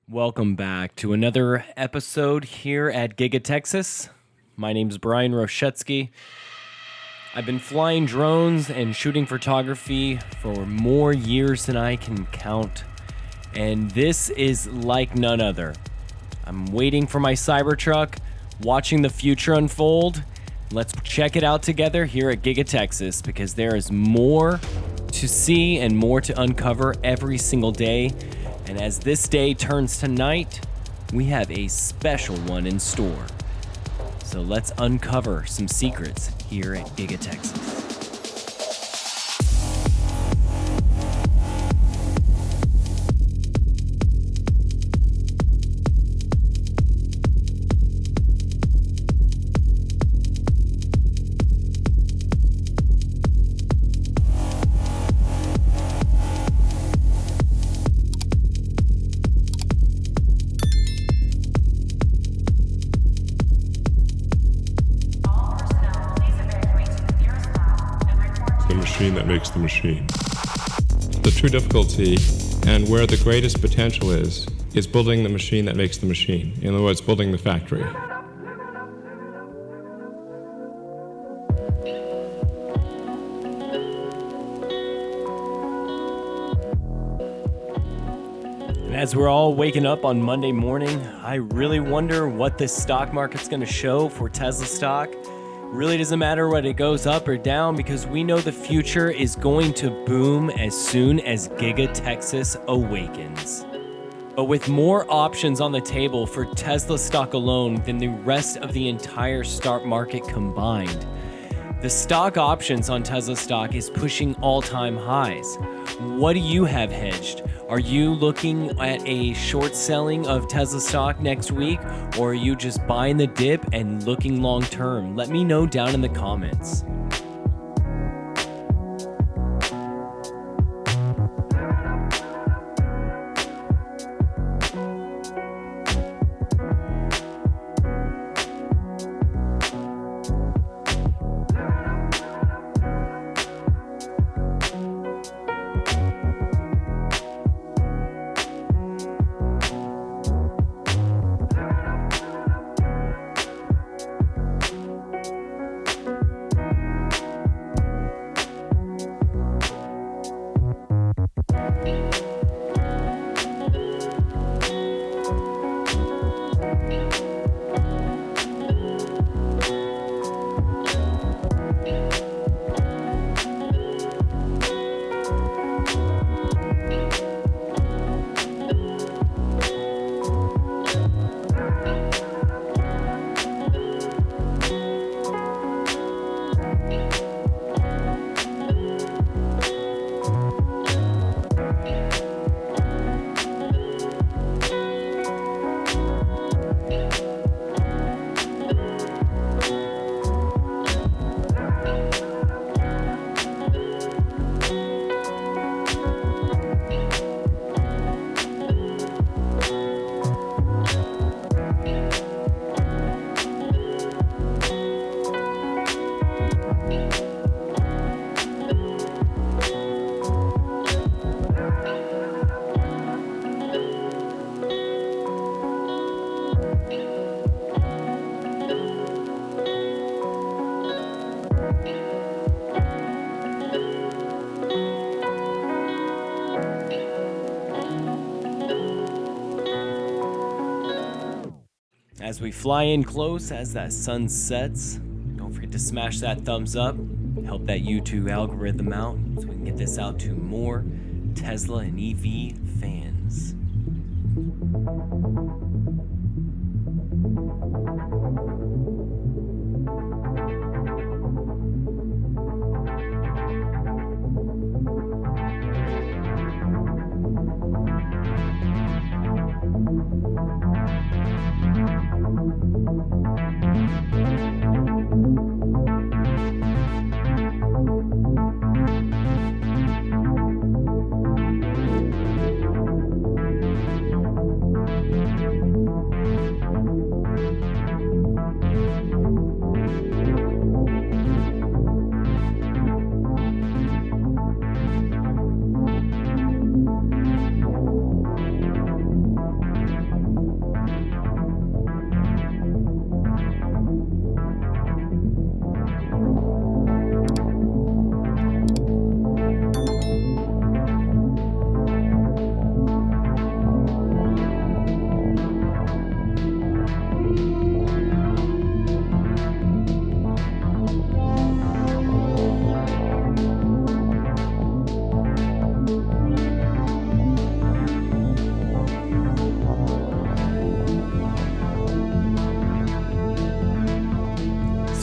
Welcome back to another episode here at GigaTexas. My name is Bryan Roschetzky. I've been flying drones and shooting photography for more years than I can count, and this is like none other. I'm waiting for my Cybertruck, watching the future unfold. Let's check it out together here at GigaTexas because there is more to see and more to uncover every single day. And as this day turns to night, we have a special one in store. So let's uncover some secrets here at GigaTexas. That makes the machine. The true difficulty and where the greatest potential is building the machine that makes the machine. In other words, building the factory. And as we're all waking up on Monday morning, I really wonder what this stock market's going to show for Tesla stock. Really doesn't matter what it goes up or down because we know the future is going to boom as soon as GigaTexas awakens. But with more options on the table for Tesla stock alone than the rest of the entire stock market combined, the stock options on Tesla stock is pushing all-time highs. What do you have hedged? Are you looking at a short selling of Tesla stock next week, or are you just buying the dip and looking long term? Let me know down in the comments. As we fly in close, as that sun sets, don't forget to smash that thumbs up, help that YouTube algorithm out so we can get this out to more Tesla and EV fans.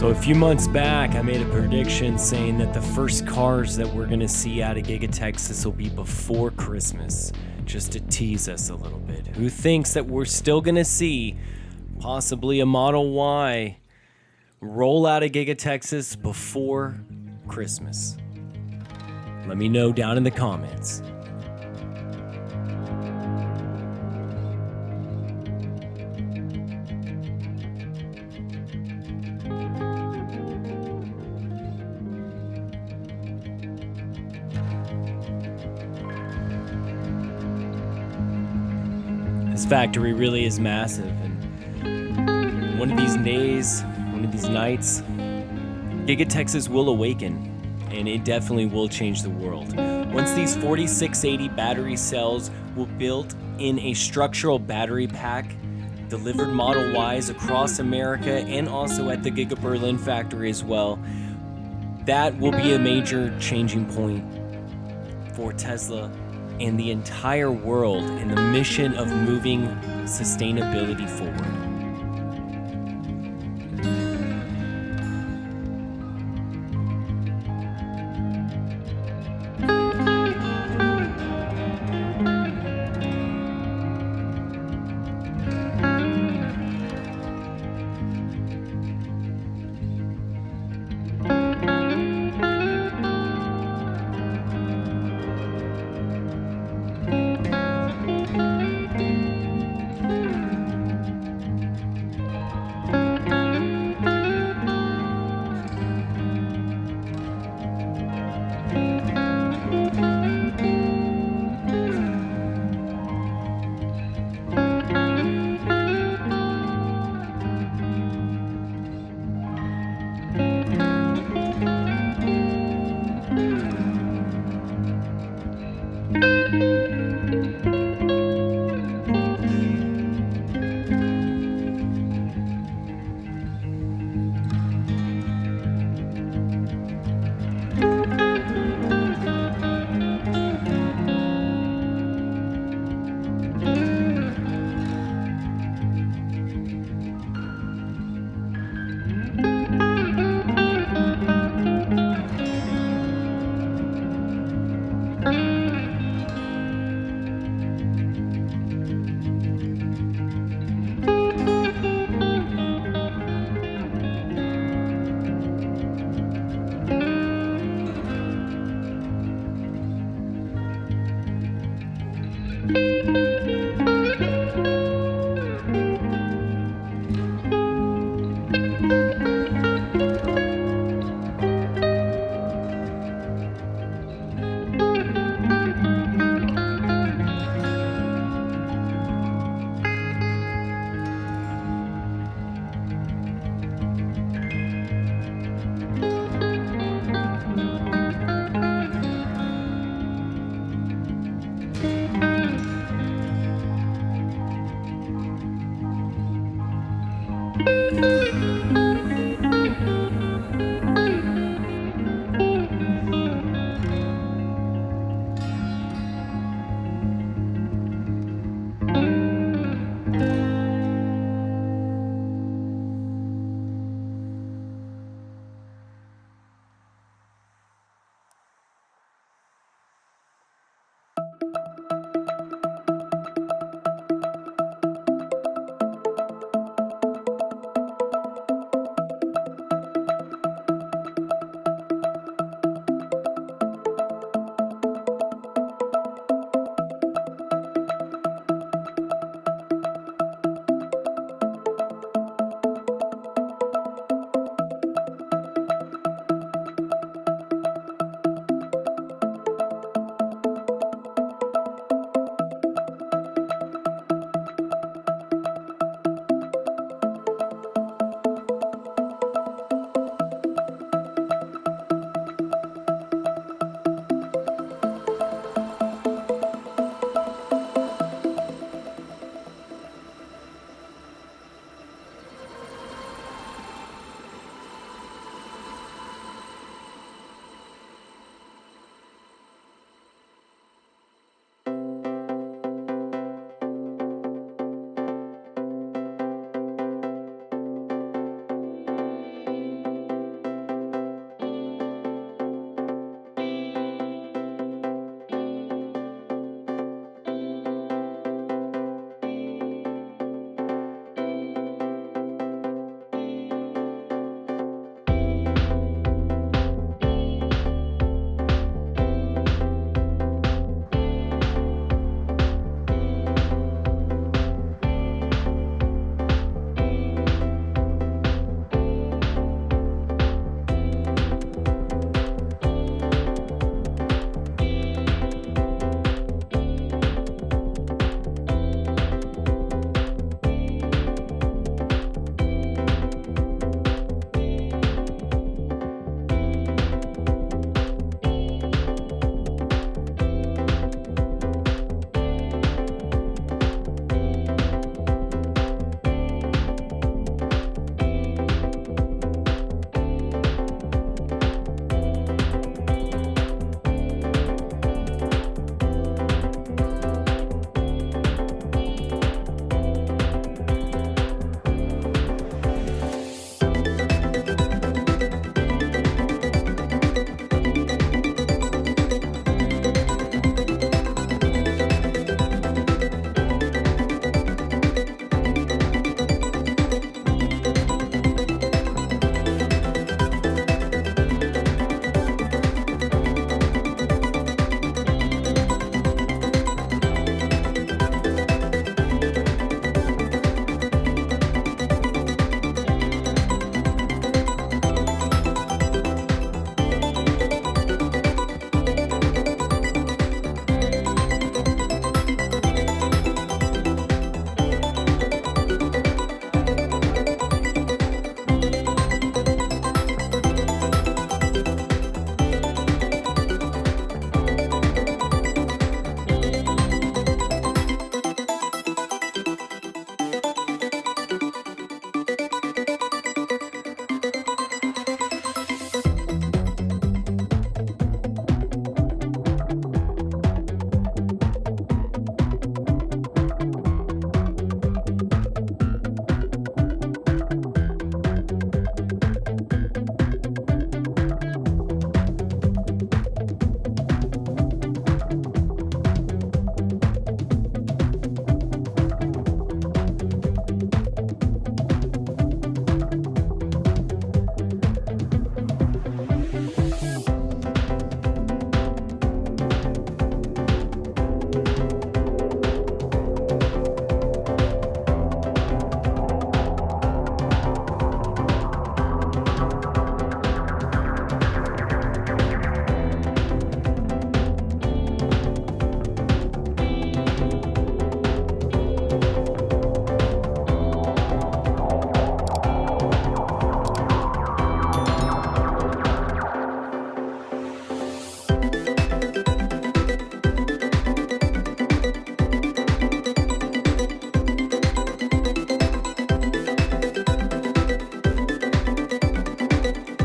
So a few months back, I made a prediction saying that the first cars that we're going to see out of GigaTexas will be before Christmas, just to tease us a little bit. Who thinks that we're still going to see possibly a Model Y roll out of GigaTexas before Christmas? Let me know down in the comments. This factory really is massive, and one of these days, one of these nights, GigaTexas will awaken, and it definitely will change the world. Once these 4680 battery cells will built in a structural battery pack, delivered Model Ys across America and also at the Giga Berlin factory as well, that will be a major changing point for Tesla and the entire world in the mission of moving sustainability forward.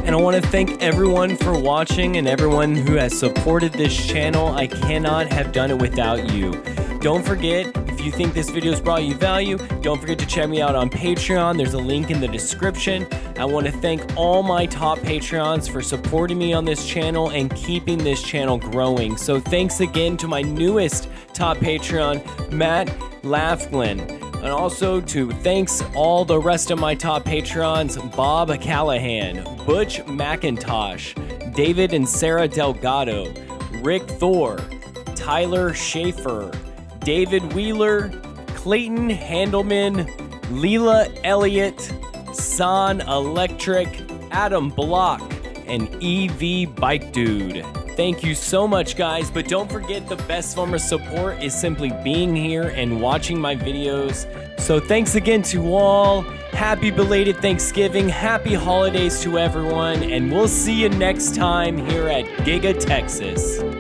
And I want to thank everyone for watching and everyone who has supported this channel. I cannot have done it without you. Don't forget, if you think this video has brought you value, don't forget to check me out on Patreon. There's a link in the description. I want to thank all my top Patreons for supporting me on this channel and keeping this channel growing. So thanks again to my newest top Patreon, Matt Lafglin. And also to thanks all the rest of my top Patrons, Bob Callahan, Butch McIntosh, David and Sarah Delgado, Rick Thor, Tyler Schaefer, David Wheeler, Clayton Handelman, Leela Elliott, San Electric, Adam Block, and EV Bike Dude. Thank you so much, guys, but don't forget the best form of support is simply being here and watching my videos. So thanks again to all. Happy belated Thanksgiving, happy holidays to everyone, and we'll see you next time here at GigaTexas.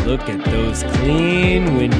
Look at those clean windshields.